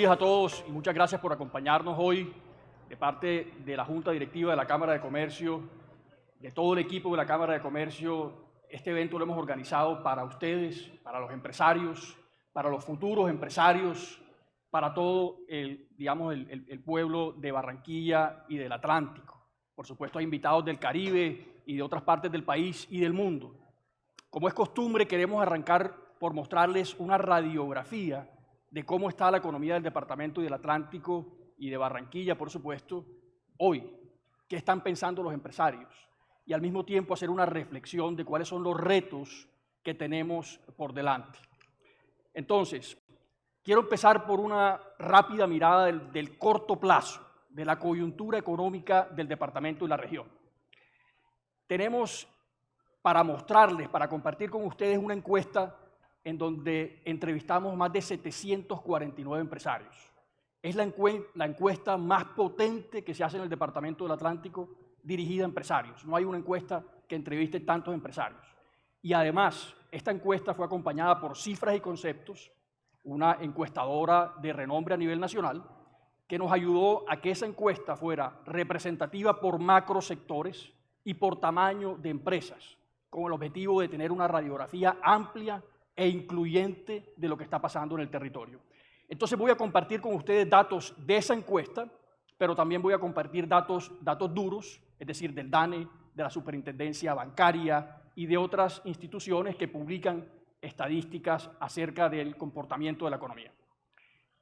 días a todos y muchas gracias por acompañarnos hoy de parte de la Junta Directiva de la Cámara de Comercio, de todo el equipo de la Cámara de Comercio. Este evento lo hemos organizado para ustedes, para los empresarios, para los futuros empresarios, para todo el pueblo de Barranquilla y del Atlántico. Por supuesto, hay invitados del Caribe y de otras partes del país y del mundo. Como es costumbre, queremos arrancar por mostrarles una radiografía de cómo está la economía del departamento y del Atlántico y de Barranquilla, por supuesto, hoy. ¿Qué están pensando los empresarios? Y al mismo tiempo hacer una reflexión de cuáles son los retos que tenemos por delante. Entonces, quiero empezar por una rápida mirada del corto plazo, de la coyuntura económica del departamento y la región. Tenemos para mostrarles, para compartir con ustedes una encuesta en donde entrevistamos más de 749 empresarios. Es la encuesta más potente que se hace en el departamento del Atlántico dirigida a empresarios. No hay una encuesta que entreviste tantos empresarios. Y además, esta encuesta fue acompañada por Cifras y Conceptos, una encuestadora de renombre a nivel nacional, que nos ayudó a que esa encuesta fuera representativa por macrosectores y por tamaño de empresas, con el objetivo de tener una radiografía amplia e incluyente de lo que está pasando en el territorio. Entonces voy a compartir con ustedes datos de esa encuesta, pero también voy a compartir datos duros, es decir, del DANE, de la Superintendencia Bancaria y de otras instituciones que publican estadísticas acerca del comportamiento de la economía.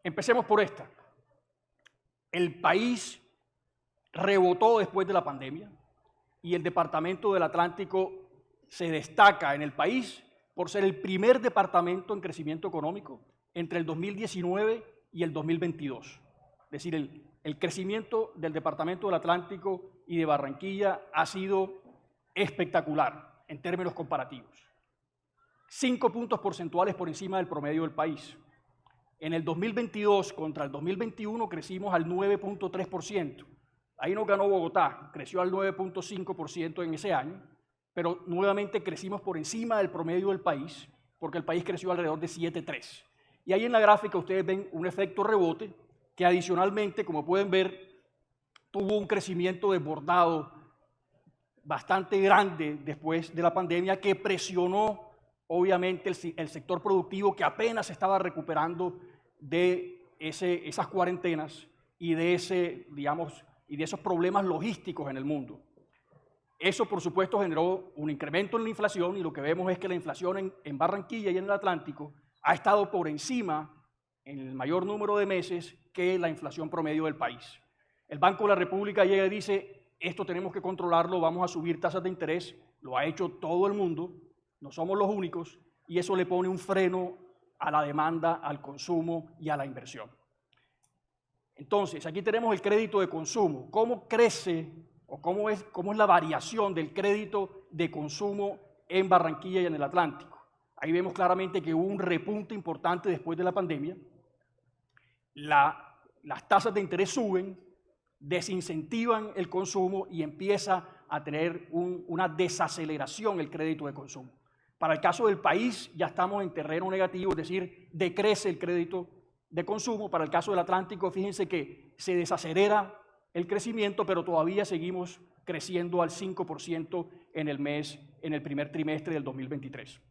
Empecemos por esta. El país rebotó después de la pandemia y el departamento del Atlántico se destaca en el país por ser el primer departamento en crecimiento económico entre el 2019 y el 2022. Es decir, el crecimiento del departamento del Atlántico y de Barranquilla ha sido espectacular en términos comparativos. 5 puntos porcentuales por encima del promedio del país. En el 2022 contra el 2021 crecimos al 9.3%. Ahí nos ganó Bogotá, creció al 9.5% en ese año, pero nuevamente crecimos por encima del promedio del país, porque el país creció alrededor de 7.3%. Y ahí en la gráfica ustedes ven un efecto rebote que adicionalmente, como pueden ver, tuvo un crecimiento desbordado bastante grande después de la pandemia que presionó obviamente el sector productivo que apenas se estaba recuperando de esas cuarentenas y de esos problemas logísticos en el mundo. Eso, por supuesto, generó un incremento en la inflación y lo que vemos es que la inflación en Barranquilla y en el Atlántico ha estado por encima, en el mayor número de meses, que la inflación promedio del país. El Banco de la República llega y dice, esto tenemos que controlarlo, vamos a subir tasas de interés, lo ha hecho todo el mundo, no somos los únicos, y eso le pone un freno a la demanda, al consumo y a la inversión. Entonces, aquí tenemos el crédito de consumo. ¿Cómo crece o cómo es la variación del crédito de consumo en Barranquilla y en el Atlántico? Ahí vemos claramente que hubo un repunte importante después de la pandemia. Las tasas de interés suben, desincentivan el consumo y empieza a tener una desaceleración el crédito de consumo. Para el caso del país ya estamos en terreno negativo, es decir, decrece el crédito de consumo. Para el caso del Atlántico, fíjense que se desacelera el crecimiento, pero todavía seguimos creciendo al 5% en el primer trimestre del 2023.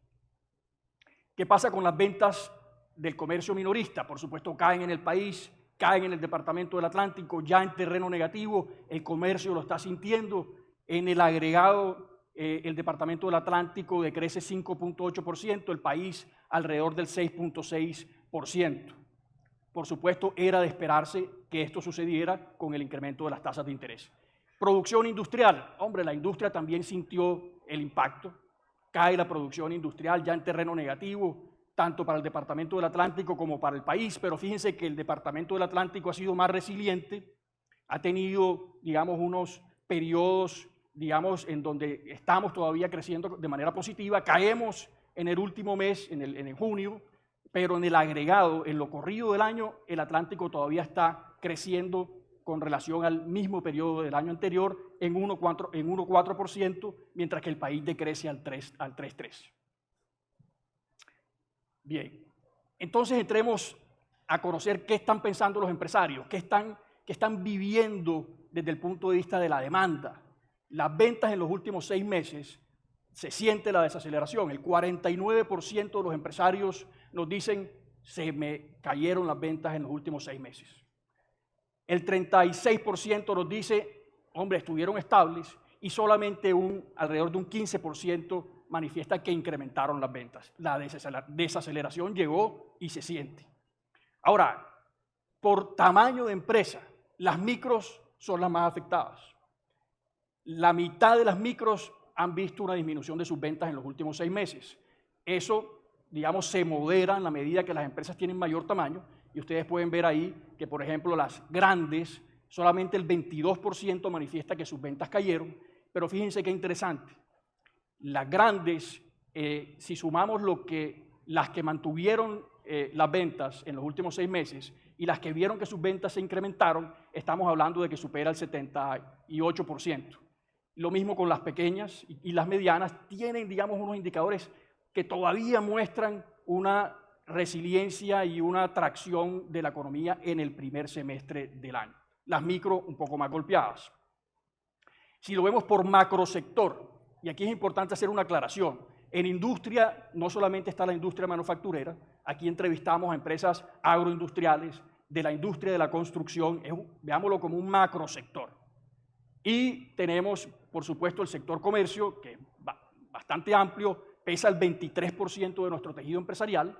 ¿Qué pasa con las ventas del comercio minorista? Por supuesto, caen en el país, caen en el departamento del Atlántico, ya en terreno negativo, el comercio lo está sintiendo. En el agregado, el departamento del Atlántico decrece 5.8%, el país alrededor del 6.6%. Por supuesto, era de esperarse que esto sucediera con el incremento de las tasas de interés. Producción industrial. Hombre, la industria también sintió el impacto. Cae la producción industrial ya en terreno negativo, tanto para el departamento del Atlántico como para el país, pero fíjense que el departamento del Atlántico ha sido más resiliente, ha tenido, unos periodos, en donde estamos todavía creciendo de manera positiva. Caemos en el último mes, en junio, pero en el agregado, en lo corrido del año, el Atlántico todavía está creciendo con relación al mismo periodo del año anterior en 1,4%, mientras que el país decrece al 3,3%. Bien, entonces entremos a conocer qué están pensando los empresarios, qué están viviendo desde el punto de vista de la demanda. Las ventas en los últimos 6 meses, se siente la desaceleración. El 49% de los empresarios nos dicen, se me cayeron las ventas en los últimos 6 meses. El 36% nos dice, hombre, estuvieron estables, y solamente alrededor de un 15% manifiesta que incrementaron las ventas. La desaceleración llegó y se siente. Ahora, por tamaño de empresa, las micros son las más afectadas. La mitad de las micros han visto una disminución de sus ventas en los últimos 6 meses. Eso, digamos, se modera en la medida que las empresas tienen mayor tamaño, y ustedes pueden ver ahí que, por ejemplo, las grandes, solamente el 22% manifiesta que sus ventas cayeron, pero fíjense qué interesante. Las grandes, si sumamos las que mantuvieron las ventas en los últimos 6 meses y las que vieron que sus ventas se incrementaron, estamos hablando de que supera el 78%. Lo mismo con las pequeñas y las medianas, tienen, digamos, unos indicadores que todavía muestran una resiliencia y una tracción de la economía en el primer semestre del año. Las micro un poco más golpeadas. Si lo vemos por macrosector, y aquí es importante hacer una aclaración, en industria no solamente está la industria manufacturera, aquí entrevistamos a empresas agroindustriales, de la industria de la construcción, veámoslo como un macrosector. Y tenemos, por supuesto, el sector comercio, que es bastante amplio, pesa el 23% de nuestro tejido empresarial,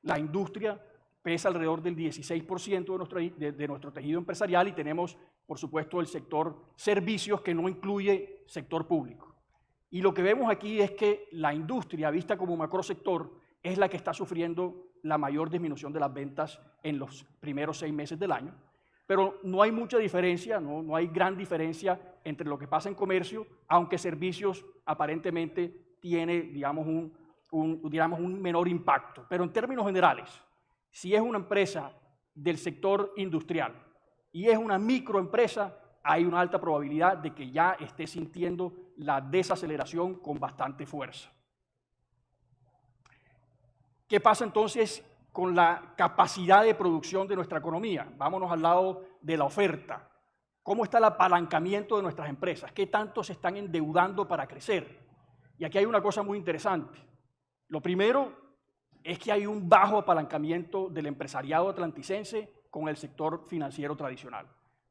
la industria pesa alrededor del 16% de nuestro tejido empresarial, y tenemos, por supuesto, el sector servicios, que no incluye sector público. Y lo que vemos aquí es que la industria, vista como macrosector, es la que está sufriendo la mayor disminución de las ventas en los primeros 6 meses del año. Pero no hay mucha diferencia, no hay gran diferencia entre lo que pasa en comercio, aunque servicios aparentemente tiene, digamos, un menor impacto. Pero en términos generales, si es una empresa del sector industrial y es una microempresa, hay una alta probabilidad de que ya esté sintiendo la desaceleración con bastante fuerza. ¿Qué pasa entonces con la capacidad de producción de nuestra economía? Vámonos al lado de la oferta. ¿Cómo está el apalancamiento de nuestras empresas? ¿Qué tanto se están endeudando para crecer? Y aquí hay una cosa muy interesante. Lo primero es que hay un bajo apalancamiento del empresariado atlanticense con el sector financiero tradicional.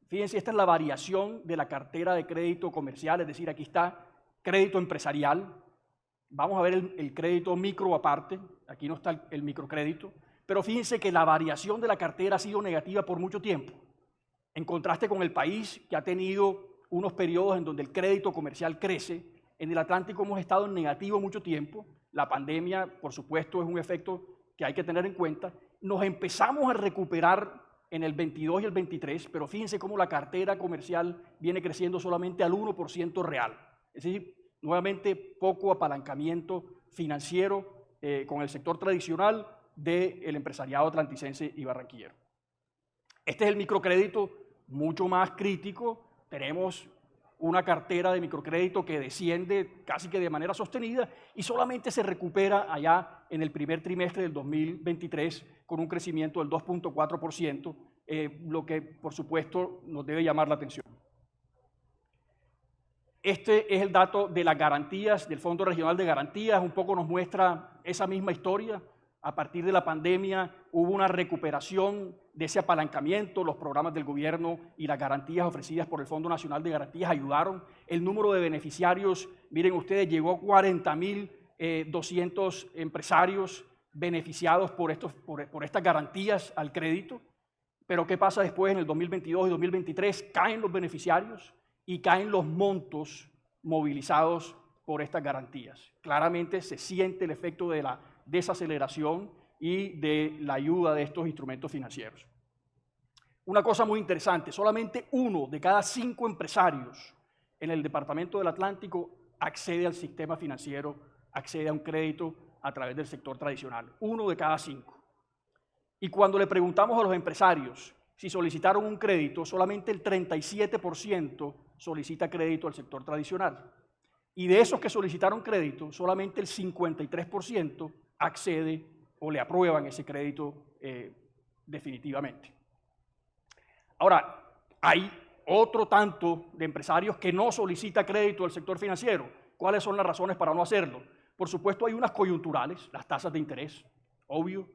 Fíjense, esta es la variación de la cartera de crédito comercial, es decir, aquí está crédito empresarial. Vamos a ver el crédito micro aparte, aquí no está el microcrédito, pero fíjense que la variación de la cartera ha sido negativa por mucho tiempo, en contraste con el país, que ha tenido unos periodos en donde el crédito comercial crece. En el Atlántico hemos estado en negativo mucho tiempo. La pandemia, por supuesto, es un efecto que hay que tener en cuenta. Nos empezamos a recuperar en el 22 y el 23, pero fíjense cómo la cartera comercial viene creciendo solamente al 1% real. Es decir, nuevamente poco apalancamiento financiero con el sector tradicional del empresariado atlanticense y barranquillero. Este es el microcrédito mucho más crítico. Tenemos una cartera de microcrédito que desciende casi que de manera sostenida y solamente se recupera allá en el primer trimestre del 2023 con un crecimiento del 2.4%, lo que por supuesto nos debe llamar la atención. Este es el dato de las garantías, del Fondo Regional de Garantías, un poco nos muestra esa misma historia. A partir de la pandemia hubo una recuperación de ese apalancamiento, los programas del gobierno y las garantías ofrecidas por el Fondo Nacional de Garantías ayudaron. El número de beneficiarios, miren ustedes, llegó a 40.200 empresarios beneficiados por estas garantías al crédito. Pero ¿qué pasa después en el 2022 y 2023? Caen los beneficiarios y caen los montos movilizados por estas garantías. Claramente se siente el efecto de la desaceleración y de la ayuda de estos instrumentos financieros. Una cosa muy interesante, solamente 1 de cada 5 empresarios en el Departamento del Atlántico accede al sistema financiero, accede a un crédito a través del sector tradicional. 1 de cada 5. Y cuando le preguntamos a los empresarios si solicitaron un crédito, solamente el 37% solicita crédito al sector tradicional. Y de esos que solicitaron crédito, solamente el 53% accede o le aprueban ese crédito definitivamente. Ahora, hay otro tanto de empresarios que no solicita crédito al sector financiero. ¿Cuáles son las razones para no hacerlo? Por supuesto, hay unas coyunturales, las tasas de interés, obvio.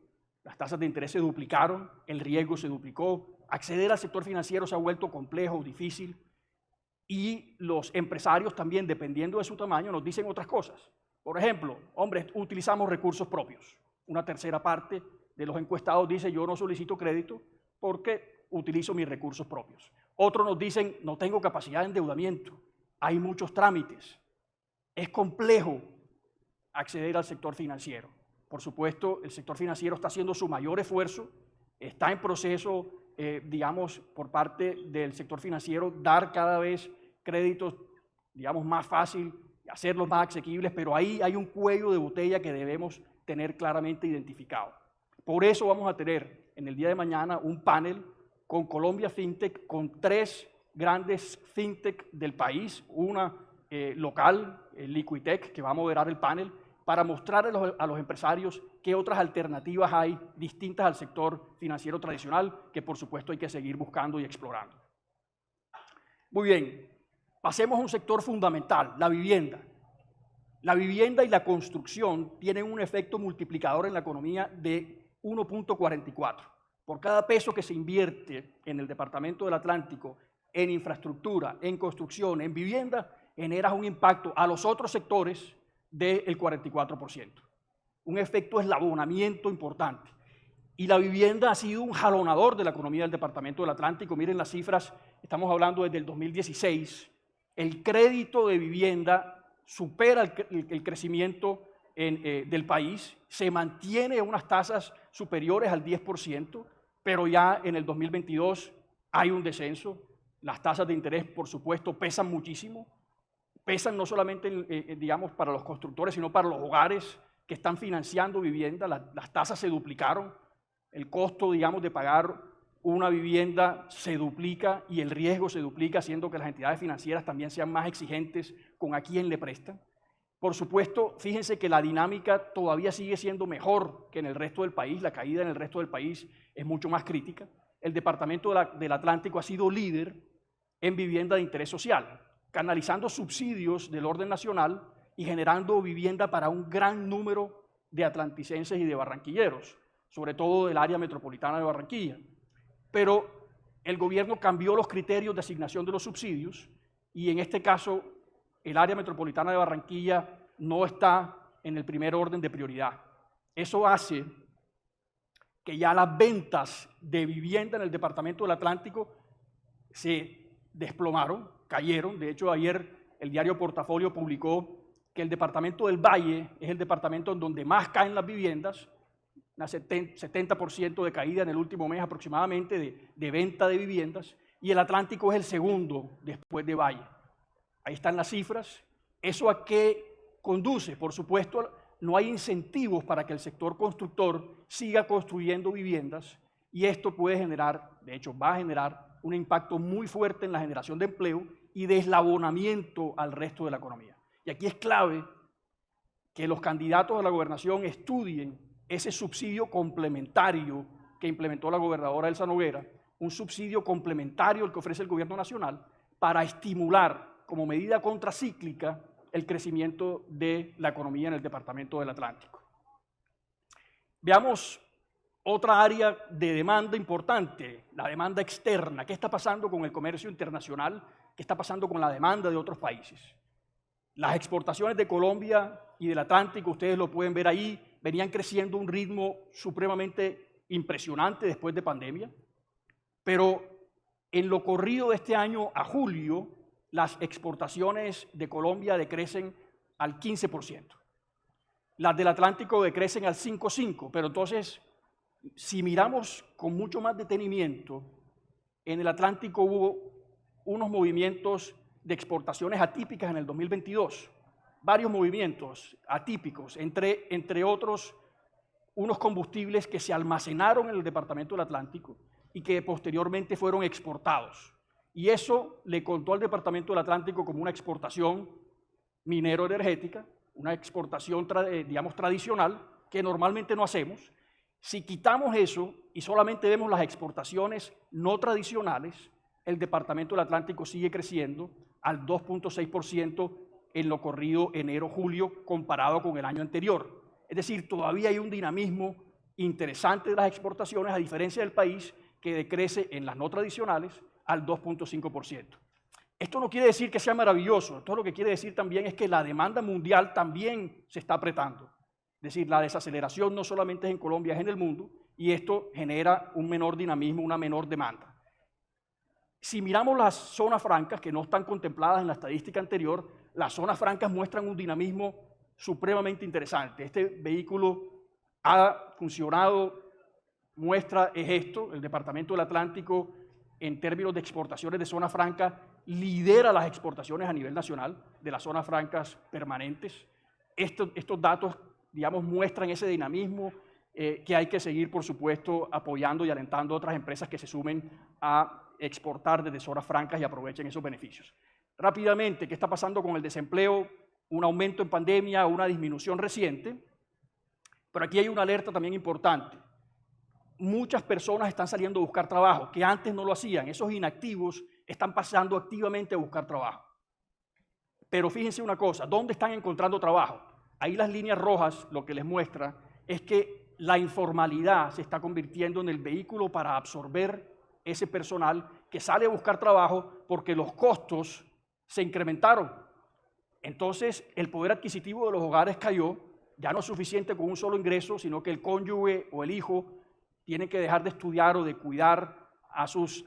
Las tasas de interés se duplicaron, el riesgo se duplicó, acceder al sector financiero se ha vuelto complejo, difícil, y los empresarios también, dependiendo de su tamaño, nos dicen otras cosas. Por ejemplo, hombre, utilizamos recursos propios. Una tercera parte de los encuestados dice, yo no solicito crédito porque utilizo mis recursos propios. Otros nos dicen, no tengo capacidad de endeudamiento, hay muchos trámites, es complejo acceder al sector financiero. Por supuesto, el sector financiero está haciendo su mayor esfuerzo, está en proceso, digamos, por parte del sector financiero, dar cada vez créditos, digamos, más fácil, hacerlos más asequibles, pero ahí hay un cuello de botella que debemos tener claramente identificado. Por eso vamos a tener en el día de mañana un panel con Colombia FinTech, con 3 grandes FinTech del país, una local, Liquitech, que va a moderar el panel, para mostrar a los empresarios qué otras alternativas hay distintas al sector financiero tradicional, que por supuesto hay que seguir buscando y explorando. Muy bien, pasemos a un sector fundamental, la vivienda. La vivienda y la construcción tienen un efecto multiplicador en la economía de 1.44. Por cada peso que se invierte en el Departamento del Atlántico en infraestructura, en construcción, en vivienda, genera un impacto a los otros sectores del 44%. Un efecto eslabonamiento importante. Y la vivienda ha sido un jalonador de la economía del Departamento del Atlántico. Miren las cifras, estamos hablando desde el 2016. El crédito de vivienda supera el crecimiento del país, se mantiene a unas tasas superiores al 10%, pero ya en el 2022 hay un descenso. Las tasas de interés, por supuesto, pesan muchísimo. Pesan no solamente, digamos, para los constructores, sino para los hogares que están financiando vivienda. Las tasas se duplicaron, el costo, digamos, de pagar una vivienda se duplica y el riesgo se duplica, haciendo que las entidades financieras también sean más exigentes con a quién le prestan. Por supuesto, fíjense que la dinámica todavía sigue siendo mejor que en el resto del país, la caída en el resto del país es mucho más crítica. El Departamento del Atlántico ha sido líder en vivienda de interés social, canalizando subsidios del orden nacional y generando vivienda para un gran número de atlanticenses y de barranquilleros, sobre todo del área metropolitana de Barranquilla. Pero el gobierno cambió los criterios de asignación de los subsidios y en este caso el área metropolitana de Barranquilla no está en el primer orden de prioridad. Eso hace que ya las ventas de vivienda en el Departamento del Atlántico se desplomaron, cayeron. De hecho, ayer el diario Portafolio publicó que el Departamento del Valle es el departamento en donde más caen las viviendas, una 70% de caída en el último mes aproximadamente de venta de viviendas, y el Atlántico es el segundo después de Valle. Ahí están las cifras. ¿Eso a qué conduce? Por supuesto, no hay incentivos para que el sector constructor siga construyendo viviendas y esto puede generar, de hecho va a generar, un impacto muy fuerte en la generación de empleo y de eslabonamiento al resto de la economía. Y aquí es clave que los candidatos a la gobernación estudien ese subsidio complementario que implementó la gobernadora Elsa Noguera, un subsidio complementario al que ofrece el gobierno nacional para estimular como medida contracíclica el crecimiento de la economía en el Departamento del Atlántico. Veamos otra área de demanda importante, la demanda externa. ¿Qué está pasando con el comercio internacional? ¿Qué está pasando con la demanda de otros países? Las exportaciones de Colombia y del Atlántico, ustedes lo pueden ver ahí, venían creciendo a un ritmo supremamente impresionante después de pandemia, pero en lo corrido de este año a julio, las exportaciones de Colombia decrecen al 15%. Las del Atlántico decrecen al 5,5%, pero entonces, si miramos con mucho más detenimiento, en el Atlántico hubo unos movimientos de exportaciones atípicas en el 2022, varios movimientos atípicos, entre otros unos combustibles que se almacenaron en el Departamento del Atlántico y que posteriormente fueron exportados. Y eso le contó al Departamento del Atlántico como una exportación minero-energética, una exportación, digamos, tradicional, que normalmente no hacemos, Si quitamos eso y solamente vemos las exportaciones no tradicionales, el Departamento del Atlántico sigue creciendo al 2.6% en lo corrido enero-julio comparado con el año anterior. Es decir, todavía hay un dinamismo interesante de las exportaciones, a diferencia del país que decrece en las no tradicionales al 2.5%. Esto no quiere decir que sea maravilloso, esto lo que quiere decir también es que la demanda mundial también se está apretando. Es decir, la desaceleración no solamente es en Colombia, es en el mundo, y esto genera un menor dinamismo, una menor demanda. Si miramos las zonas francas, que no están contempladas en la estadística anterior, las zonas francas muestran un dinamismo supremamente interesante. Este vehículo ha funcionado, muestra es esto, el Departamento del Atlántico, en términos de exportaciones de zona franca, lidera las exportaciones a nivel nacional de las zonas francas permanentes. Estos datos, digamos, muestran ese dinamismo que hay que seguir, por supuesto, apoyando y alentando a otras empresas que se sumen a exportar desde zonas francas y aprovechen esos beneficios. Rápidamente, ¿qué está pasando con el desempleo? Un aumento en pandemia, una disminución reciente, pero aquí hay una alerta también importante. Muchas personas están saliendo a buscar trabajo, que antes no lo hacían. Esos inactivos están pasando activamente a buscar trabajo. Pero fíjense una cosa, ¿dónde están encontrando trabajo? Ahí las líneas rojas lo que les muestra es que la informalidad se está convirtiendo en el vehículo para absorber ese personal que sale a buscar trabajo porque los costos se incrementaron. Entonces, el poder adquisitivo de los hogares cayó, ya no es suficiente con un solo ingreso, sino que el cónyuge o el hijo tiene que dejar de estudiar o de cuidar a sus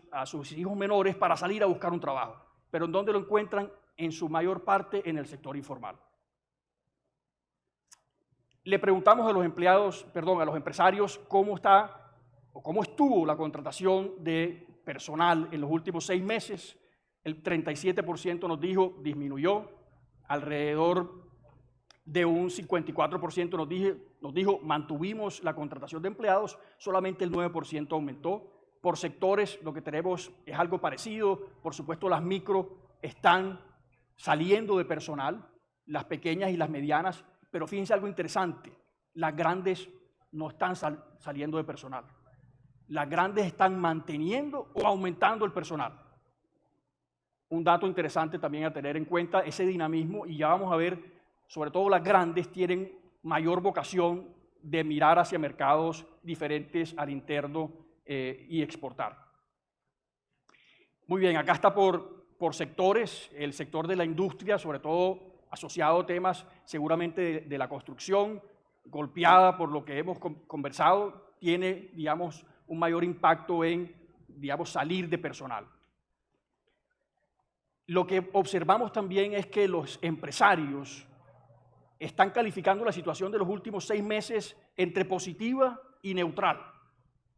hijos menores para salir a buscar un trabajo. Pero ¿en dónde lo encuentran? En su mayor parte en el sector informal. Le preguntamos a los empresarios cómo está o cómo estuvo la contratación de personal en los últimos 6 meses. El 37% nos dijo disminuyó, alrededor de un 54% nos dijo mantuvimos la contratación de empleados, solamente el 9% aumentó. Por sectores lo que tenemos es algo parecido, por supuesto las micro están saliendo de personal, las pequeñas y las medianas, pero fíjense algo interesante, las grandes no están saliendo de personal. Las grandes están manteniendo o aumentando el personal. Un dato interesante también a tener en cuenta, ese dinamismo, y ya vamos a ver, sobre todo las grandes tienen mayor vocación de mirar hacia mercados diferentes al interno y exportar. Muy bien, acá está por sectores, el sector de la industria, sobre todo asociado a temas seguramente de la construcción, golpeada por lo que hemos conversado, tiene, digamos, un mayor impacto en, digamos, salir de personal. Lo que observamos también es que los empresarios están calificando la situación de los últimos 6 meses entre positiva y neutral.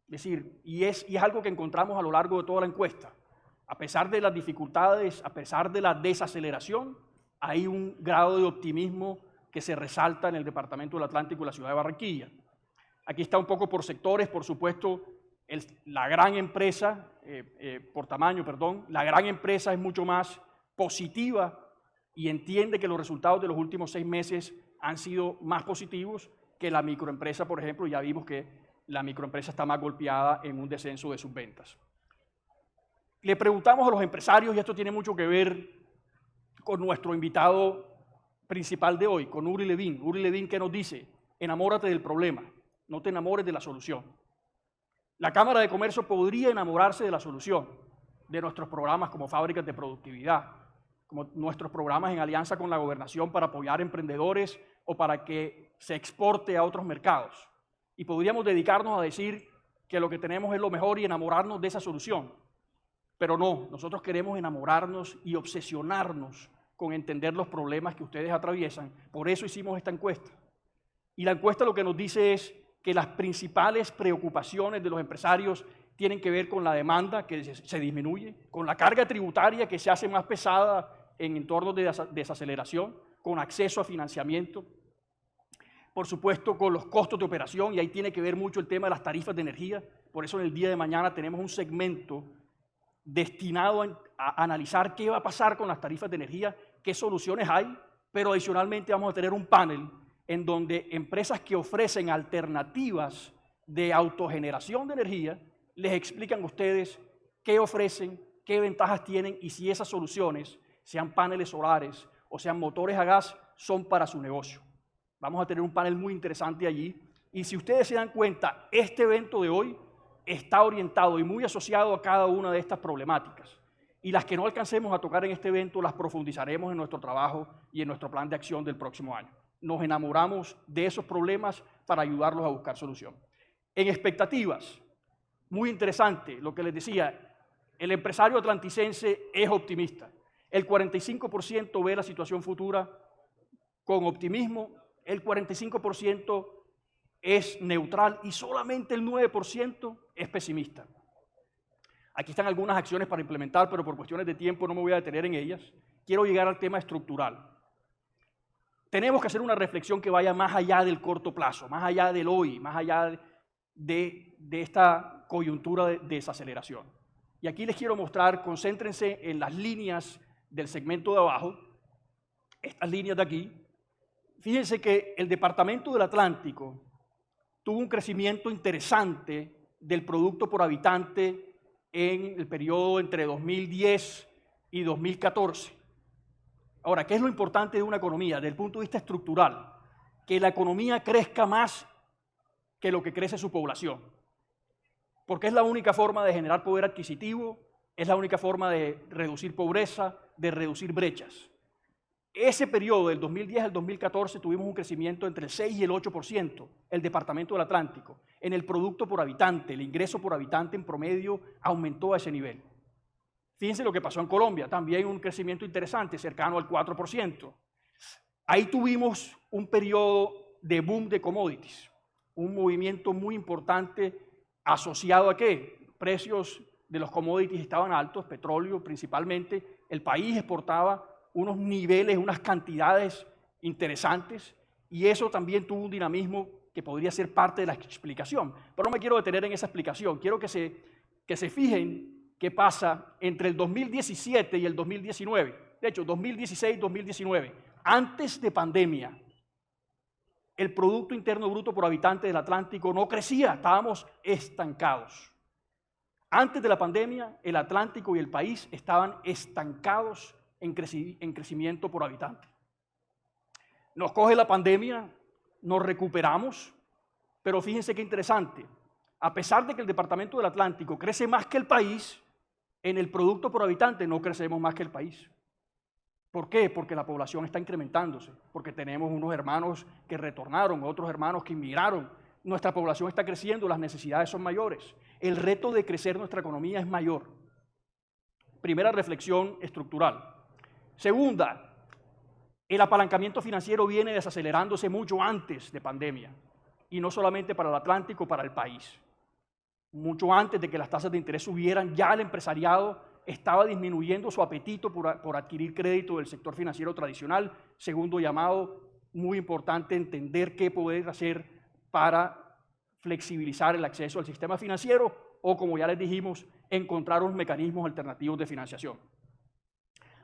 Es decir, y es algo que encontramos a lo largo de toda la encuesta. A pesar de las dificultades, a pesar de la desaceleración, hay un grado de optimismo que se resalta en el Departamento del Atlántico y la ciudad de Barranquilla. Aquí está un poco por sectores, por supuesto, la gran empresa, por tamaño, perdón, la gran empresa es mucho más positiva y entiende que los resultados de los últimos 6 meses han sido más positivos que la microempresa, por ejemplo. Ya vimos que la microempresa está más golpeada en un descenso de sus ventas. Le preguntamos a los empresarios, y esto tiene mucho que ver con nuestro invitado principal de hoy, con Uri Levin. Uri Levin, ¿qué nos dice? Enamórate del problema, no te enamores de la solución. La Cámara de Comercio podría enamorarse de la solución, de nuestros programas como Fábricas de Productividad, como nuestros programas en alianza con la Gobernación para apoyar emprendedores o para que se exporte a otros mercados. Y podríamos dedicarnos a decir que lo que tenemos es lo mejor y enamorarnos de esa solución. Pero no, nosotros queremos enamorarnos y obsesionarnos con entender los problemas que ustedes atraviesan. Por eso hicimos esta encuesta. Y la encuesta lo que nos dice es que las principales preocupaciones de los empresarios tienen que ver con la demanda que se disminuye, con la carga tributaria que se hace más pesada en entornos de desaceleración, con acceso a financiamiento, por supuesto con los costos de operación, y ahí tiene que ver mucho el tema de las tarifas de energía. Por eso en el día de mañana tenemos un segmento destinado a analizar qué va a pasar con las tarifas de energía, qué soluciones hay, pero adicionalmente vamos a tener un panel en donde empresas que ofrecen alternativas de autogeneración de energía, les explican a ustedes qué ofrecen, qué ventajas tienen y si esas soluciones, sean paneles solares o sean motores a gas, son para su negocio. Vamos a tener un panel muy interesante allí y si ustedes se dan cuenta, este evento de hoy está orientado y muy asociado a cada una de estas problemáticas. Y las que no alcancemos a tocar en este evento las profundizaremos en nuestro trabajo y en nuestro plan de acción del próximo año. Nos enamoramos de esos problemas para ayudarlos a buscar solución. En expectativas, muy interesante lo que les decía, el empresario atlanticense es optimista. El 45% ve la situación futura con optimismo, el 45% es neutral y solamente el 9% es pesimista. Aquí están algunas acciones para implementar, pero por cuestiones de tiempo no me voy a detener en ellas. Quiero llegar al tema estructural. Tenemos que hacer una reflexión que vaya más allá del corto plazo, más allá del hoy, más allá de esta coyuntura de desaceleración. Y aquí les quiero mostrar, concéntrense en las líneas del segmento de abajo, estas líneas de aquí. Fíjense que el Departamento del Atlántico tuvo un crecimiento interesante del producto por habitante en el periodo entre 2010 y 2014. Ahora, ¿qué es lo importante de una economía desde el punto de vista estructural? Que la economía crezca más que lo que crece su población. Porque es la única forma de generar poder adquisitivo, es la única forma de reducir pobreza, de reducir brechas. Ese periodo, del 2010 al 2014, tuvimos un crecimiento entre el 6 y el 8%, el Departamento del Atlántico. En el producto por habitante, el ingreso por habitante en promedio aumentó a ese nivel. Fíjense lo que pasó en Colombia, también un crecimiento interesante, cercano al 4%. Ahí tuvimos un periodo de boom de commodities, un movimiento muy importante asociado a ¿qué? Precios de los commodities estaban altos, petróleo principalmente, el país exportaba unos niveles, unas cantidades interesantes y eso también tuvo un dinamismo que podría ser parte de la explicación. Pero no me quiero detener en esa explicación, quiero que se fijen qué pasa entre el 2017 y el 2019. De hecho, 2016-2019, antes de pandemia, el Producto Interno Bruto por habitante del Atlántico no crecía, estábamos estancados. Antes de la pandemia, el Atlántico y el país estaban estancados en crecimiento por habitante. Nos coge la pandemia, nos recuperamos, pero fíjense qué interesante. A pesar de que el Departamento del Atlántico crece más que el país, en el producto por habitante no crecemos más que el país. ¿Por qué? Porque la población está incrementándose, porque tenemos unos hermanos que retornaron, otros hermanos que inmigraron. Nuestra población está creciendo, las necesidades son mayores. El reto de crecer nuestra economía es mayor. Primera reflexión estructural. Segunda, el apalancamiento financiero viene desacelerándose mucho antes de pandemia, y no solamente para el Atlántico, para el país. Mucho antes de que las tasas de interés subieran, ya el empresariado estaba disminuyendo su apetito por adquirir crédito del sector financiero tradicional. Segundo llamado, muy importante entender qué poder hacer para flexibilizar el acceso al sistema financiero o, como ya les dijimos, encontrar unos mecanismos alternativos de financiación.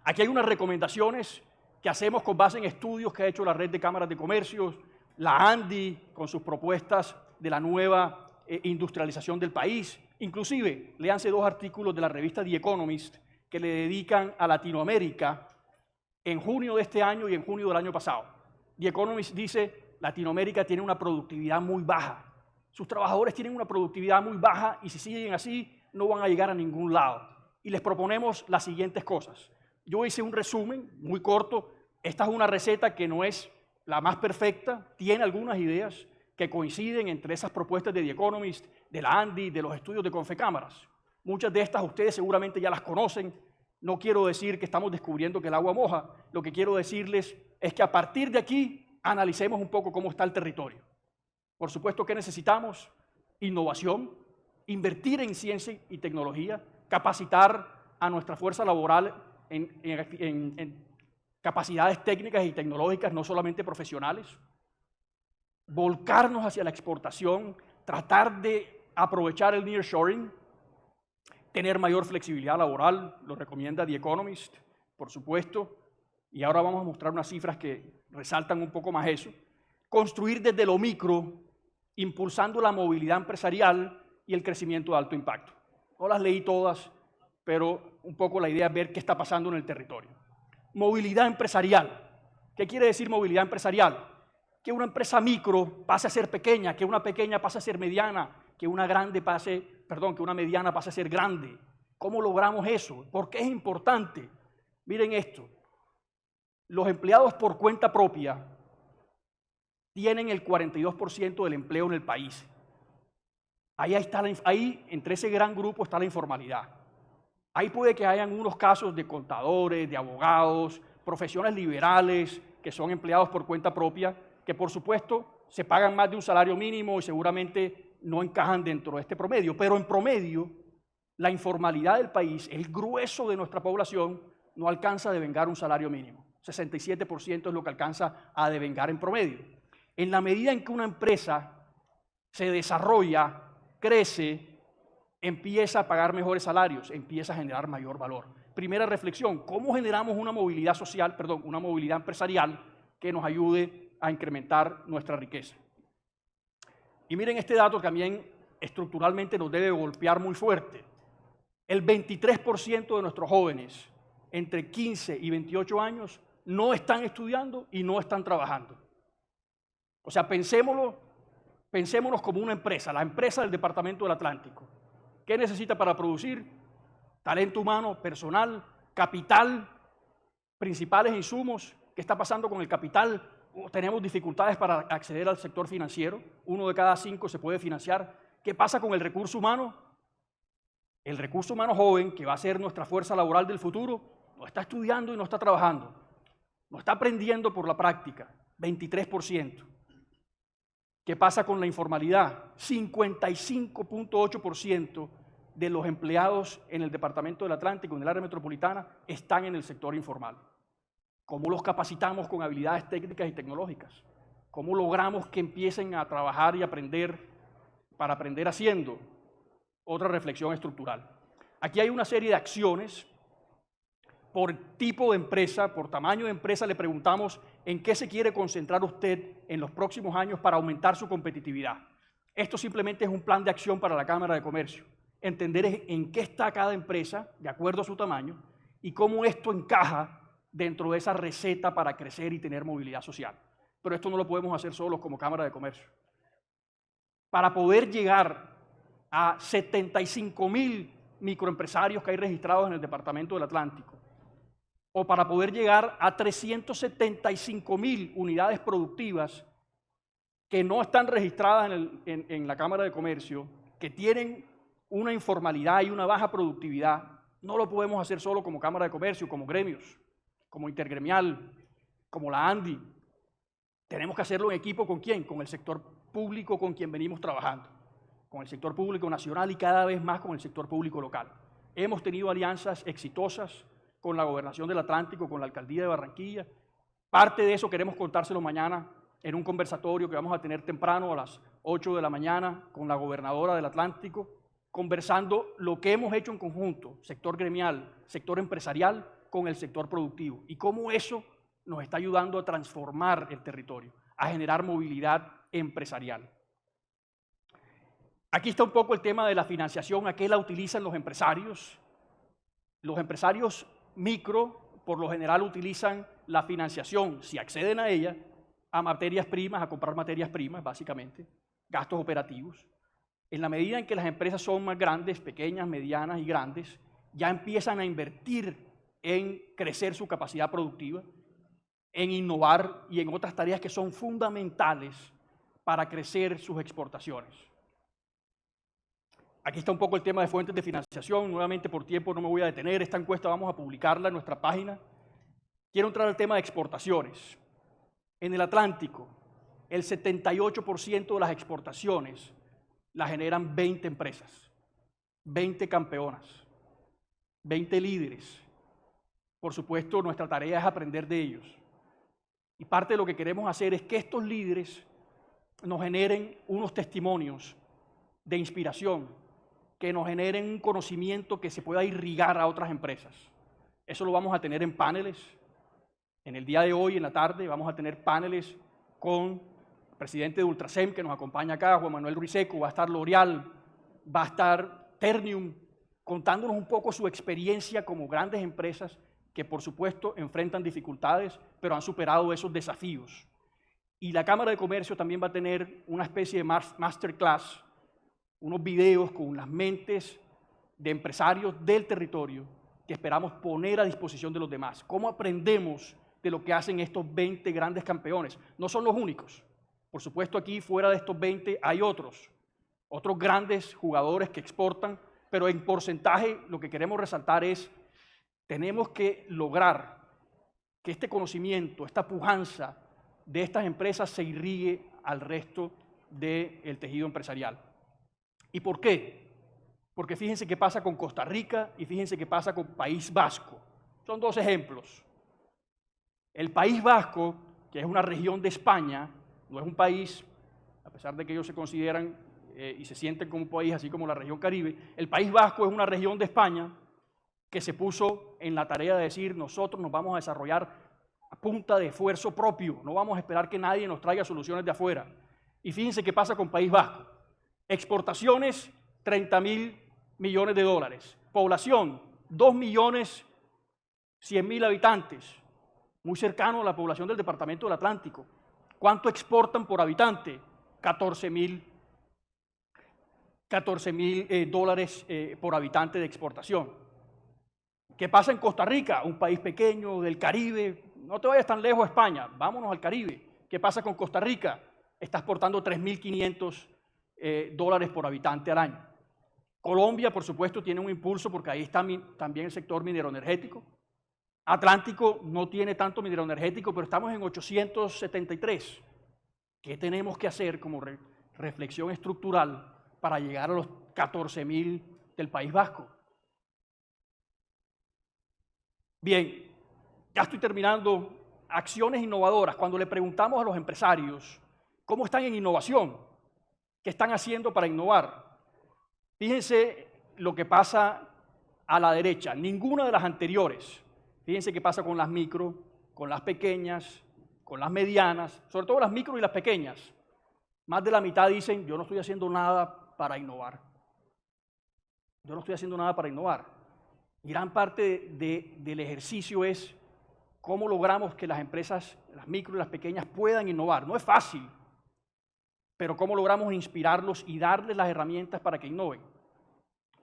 Aquí hay unas recomendaciones que hacemos con base en estudios que ha hecho la Red de Cámaras de Comercio, la ANDI, con sus propuestas de la nueva industrialización del país. Inclusive, léanse dos artículos de la revista The Economist que le dedican a Latinoamérica en junio de este año y en junio del año pasado. The Economist dice, Latinoamérica tiene una productividad muy baja. Sus trabajadores tienen una productividad muy baja y si siguen así, no van a llegar a ningún lado. Y les proponemos las siguientes cosas. Yo hice un resumen muy corto. Esta es una receta que no es la más perfecta, tiene algunas ideas que coinciden entre esas propuestas de The Economist, de la ANDI, de los estudios de Confecámaras. Muchas de estas ustedes seguramente ya las conocen. No quiero decir que estamos descubriendo que el agua moja. Lo que quiero decirles es que a partir de aquí analicemos un poco cómo está el territorio. Por supuesto que necesitamos innovación, invertir en ciencia y tecnología, capacitar a nuestra fuerza laboral en capacidades técnicas y tecnológicas, no solamente profesionales, volcarnos hacia la exportación, tratar de aprovechar el nearshoring, tener mayor flexibilidad laboral, lo recomienda The Economist, por supuesto, y ahora vamos a mostrar unas cifras que resaltan un poco más eso. Construir desde lo micro impulsando la movilidad empresarial y el crecimiento de alto impacto. No las leí todas, pero un poco la idea es ver qué está pasando en el territorio. Movilidad empresarial. ¿Qué quiere decir movilidad empresarial? Que una empresa micro pase a ser pequeña, que una pequeña pase a ser mediana, que una mediana pase a ser grande. ¿Cómo logramos eso? ¿Por qué es importante? Miren esto. Los empleados por cuenta propia tienen el 42% del empleo en el país. Ahí, entre ese gran grupo, está la informalidad. Ahí puede que hayan unos casos de contadores, de abogados, profesiones liberales que son empleados por cuenta propia, que por supuesto se pagan más de un salario mínimo y seguramente no encajan dentro de este promedio. Pero en promedio, la informalidad del país, el grueso de nuestra población, no alcanza a devengar un salario mínimo. 67% es lo que alcanza a devengar en promedio. En la medida en que una empresa se desarrolla, crece, empieza a pagar mejores salarios, empieza a generar mayor valor. Primera reflexión, ¿cómo generamos una movilidad una movilidad empresarial que nos ayude a incrementar nuestra riqueza? Y miren este dato que también estructuralmente nos debe golpear muy fuerte. El 23% de nuestros jóvenes entre 15 y 28 años no están estudiando y no están trabajando. O sea, pensémonos como una empresa, la empresa del Departamento del Atlántico. ¿Qué necesita para producir? Talento humano, personal, capital, principales insumos. ¿Qué está pasando con el capital? Tenemos dificultades para acceder al sector financiero. 1 de cada 5 se puede financiar. ¿Qué pasa con el recurso humano? El recurso humano joven, que va a ser nuestra fuerza laboral del futuro, no está estudiando y no está trabajando. No está aprendiendo por la práctica. 23%. ¿Qué pasa con la informalidad? 55.8% de los empleados en el Departamento del Atlántico, en el área metropolitana, están en el sector informal. ¿Cómo los capacitamos con habilidades técnicas y tecnológicas? ¿Cómo logramos que empiecen a trabajar y aprender para aprender haciendo? Otra reflexión estructural. Aquí hay una serie de acciones. Por tipo de empresa, por tamaño de empresa, le preguntamos en qué se quiere concentrar usted en los próximos años para aumentar su competitividad. Esto simplemente es un plan de acción para la Cámara de Comercio. Entender en qué está cada empresa, de acuerdo a su tamaño, y cómo esto encaja dentro de esa receta para crecer y tener movilidad social. Pero esto no lo podemos hacer solos como Cámara de Comercio. Para poder llegar a 75,000 microempresarios que hay registrados en el Departamento del Atlántico, o para poder llegar a 375,000 unidades productivas que no están registradas en la Cámara de Comercio, que tienen una informalidad y una baja productividad, no lo podemos hacer solo como Cámara de Comercio, como gremios, como Intergremial, como la ANDI. Tenemos que hacerlo en equipo ¿con quién? Con el sector público con quien venimos trabajando, con el sector público nacional y cada vez más con el sector público local. Hemos tenido alianzas exitosas con la Gobernación del Atlántico, con la Alcaldía de Barranquilla. Parte de eso queremos contárselo mañana en un conversatorio que vamos a tener temprano a las 8 de la mañana con la gobernadora del Atlántico, conversando lo que hemos hecho en conjunto, sector gremial, sector empresarial, con el sector productivo y cómo eso nos está ayudando a transformar el territorio, a generar movilidad empresarial. Aquí está un poco el tema de la financiación, ¿a qué la utilizan los empresarios? Los empresarios micro, por lo general, utilizan la financiación, si acceden a ella, a materias primas, a comprar materias primas, básicamente, gastos operativos. En la medida en que las empresas son más grandes, pequeñas, medianas y grandes, ya empiezan a invertir en crecer su capacidad productiva, en innovar y en otras tareas que son fundamentales para crecer sus exportaciones. Aquí está un poco el tema de fuentes de financiación. Nuevamente, por tiempo no me voy a detener. Esta encuesta vamos a publicarla en nuestra página. Quiero entrar al tema de exportaciones. En el Atlántico, el 78% de las exportaciones las generan 20 empresas, 20 campeonas, 20 líderes. Por supuesto, nuestra tarea es aprender de ellos. Y parte de lo que queremos hacer es que estos líderes nos generen unos testimonios de inspiración, que nos generen un conocimiento que se pueda irrigar a otras empresas. Eso lo vamos a tener en paneles. En el día de hoy, en la tarde, vamos a tener paneles con presidente de Ultrasem, que nos acompaña acá, Juan Manuel Ruiseco, va a estar L'Oreal, va a estar Ternium, contándonos un poco su experiencia como grandes empresas que, por supuesto, enfrentan dificultades, pero han superado esos desafíos. Y la Cámara de Comercio también va a tener una especie de masterclass, unos videos con las mentes de empresarios del territorio que esperamos poner a disposición de los demás. ¿Cómo aprendemos de lo que hacen estos 20 grandes campeones? No son los únicos. Por supuesto, aquí fuera de estos 20 hay otros grandes jugadores que exportan, pero en porcentaje lo que queremos resaltar es, tenemos que lograr que este conocimiento, esta pujanza de estas empresas se irrigue al resto del tejido empresarial. ¿Y por qué? Porque fíjense qué pasa con Costa Rica y fíjense qué pasa con País Vasco. Son dos ejemplos. El País Vasco, que es una región de España, no es un país, a pesar de que ellos se consideran y se sienten como un país así como la región Caribe, el País Vasco es una región de España que se puso en la tarea de decir, nosotros nos vamos a desarrollar a punta de esfuerzo propio, no vamos a esperar que nadie nos traiga soluciones de afuera. Y fíjense qué pasa con País Vasco. Exportaciones, 30.000 millones de dólares. Población, 2.100.000 habitantes, muy cercano a la población del Departamento del Atlántico. ¿Cuánto exportan por habitante? 14.000 dólares por habitante de exportación. ¿Qué pasa en Costa Rica? Un país pequeño del Caribe. No te vayas tan lejos a España, vámonos al Caribe. ¿Qué pasa con Costa Rica? Está exportando 3.500 dólares por habitante al año. Colombia, por supuesto, tiene un impulso porque ahí está también el sector mineroenergético. Atlántico no tiene tanto mineroenergético, pero estamos en 873. ¿Qué tenemos que hacer como reflexión estructural para llegar a los 14.000 del País Vasco? Bien, ya estoy terminando. Acciones innovadoras. Cuando le preguntamos a los empresarios cómo están en innovación, qué están haciendo para innovar, fíjense lo que pasa a la derecha. Ninguna de las anteriores. Fíjense qué pasa con las micro, con las pequeñas, con las medianas, sobre todo las micro y las pequeñas. Más de la mitad dicen, yo no estoy haciendo nada para innovar. Yo no estoy haciendo nada para innovar. Y gran parte del ejercicio es cómo logramos que las empresas, las micro y las pequeñas, puedan innovar. No es fácil, pero cómo logramos inspirarlos y darles las herramientas para que innoven,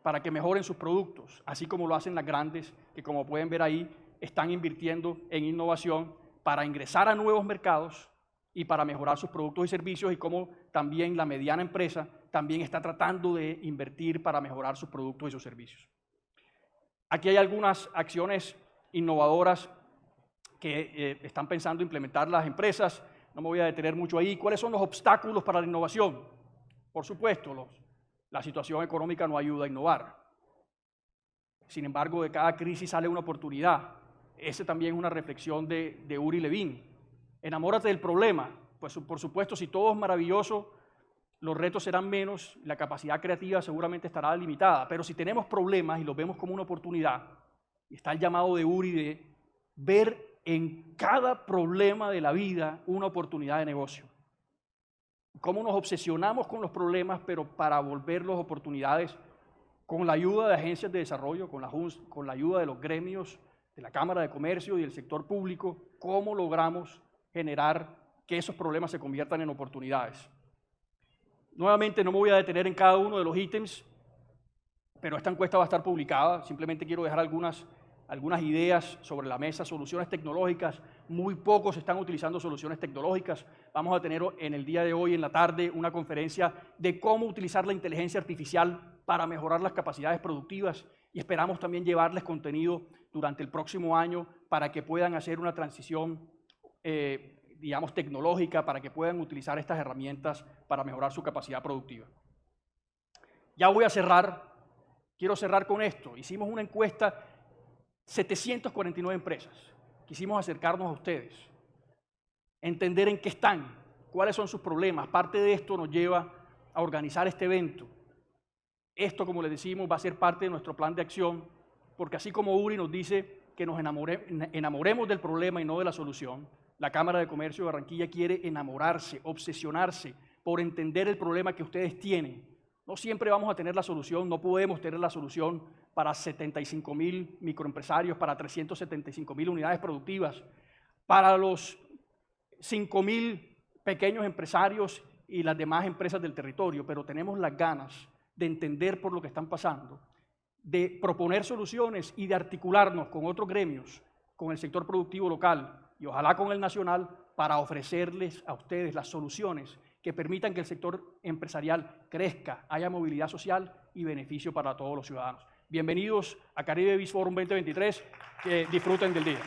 para que mejoren sus productos, así como lo hacen las grandes, que como pueden ver ahí, están invirtiendo en innovación para ingresar a nuevos mercados y para mejorar sus productos y servicios, y cómo también la mediana empresa también está tratando de invertir para mejorar sus productos y sus servicios. Aquí hay algunas acciones innovadoras que están pensando implementar las empresas. No me voy a detener mucho ahí. ¿Cuáles son los obstáculos para la innovación? Por supuesto, la situación económica no ayuda a innovar. Sin embargo, de cada crisis sale una oportunidad. Esa también es una reflexión de Uri Levin. Enamórate del problema. Pues por supuesto, si todo es maravilloso, los retos serán menos, la capacidad creativa seguramente estará limitada. Pero si tenemos problemas y los vemos como una oportunidad, y está el llamado de Uri de ver en cada problema de la vida una oportunidad de negocio. Cómo nos obsesionamos con los problemas, pero para volverlos oportunidades, con la ayuda de agencias de desarrollo, con la ayuda de los gremios, de la Cámara de Comercio y del sector público, cómo logramos generar que esos problemas se conviertan en oportunidades. Nuevamente, no me voy a detener en cada uno de los ítems, pero esta encuesta va a estar publicada. Simplemente quiero dejar algunas ideas sobre la mesa. Soluciones tecnológicas, muy pocos están utilizando soluciones tecnológicas. Vamos a tener en el día de hoy, en la tarde, una conferencia de cómo utilizar la inteligencia artificial para mejorar las capacidades productivas, y esperamos también llevarles contenido durante el próximo año para que puedan hacer una transición digamos, tecnológica, para que puedan utilizar estas herramientas para mejorar su capacidad productiva. Ya voy a cerrar. Quiero cerrar con esto. Hicimos una encuesta, 749 empresas. Quisimos acercarnos a ustedes, entender en qué están, cuáles son sus problemas. Parte de esto nos lleva a organizar este evento. Esto, como les decimos, va a ser parte de nuestro plan de acción, porque así como Uri nos dice que nos enamoremos del problema y no de la solución, La Cámara de Comercio de Barranquilla quiere enamorarse, obsesionarse por entender el problema que ustedes tienen. No siempre vamos a tener la solución, no podemos tener la solución para 75.000 microempresarios, para 375.000 unidades productivas, para los 5.000 pequeños empresarios y las demás empresas del territorio, pero tenemos las ganas de entender por lo que están pasando, de proponer soluciones y de articularnos con otros gremios, con el sector productivo local y ojalá con el nacional, para ofrecerles a ustedes las soluciones que permitan que el sector empresarial crezca, haya movilidad social y beneficio para todos los ciudadanos. Bienvenidos a Caribe Biz Forum 2023, que disfruten del día.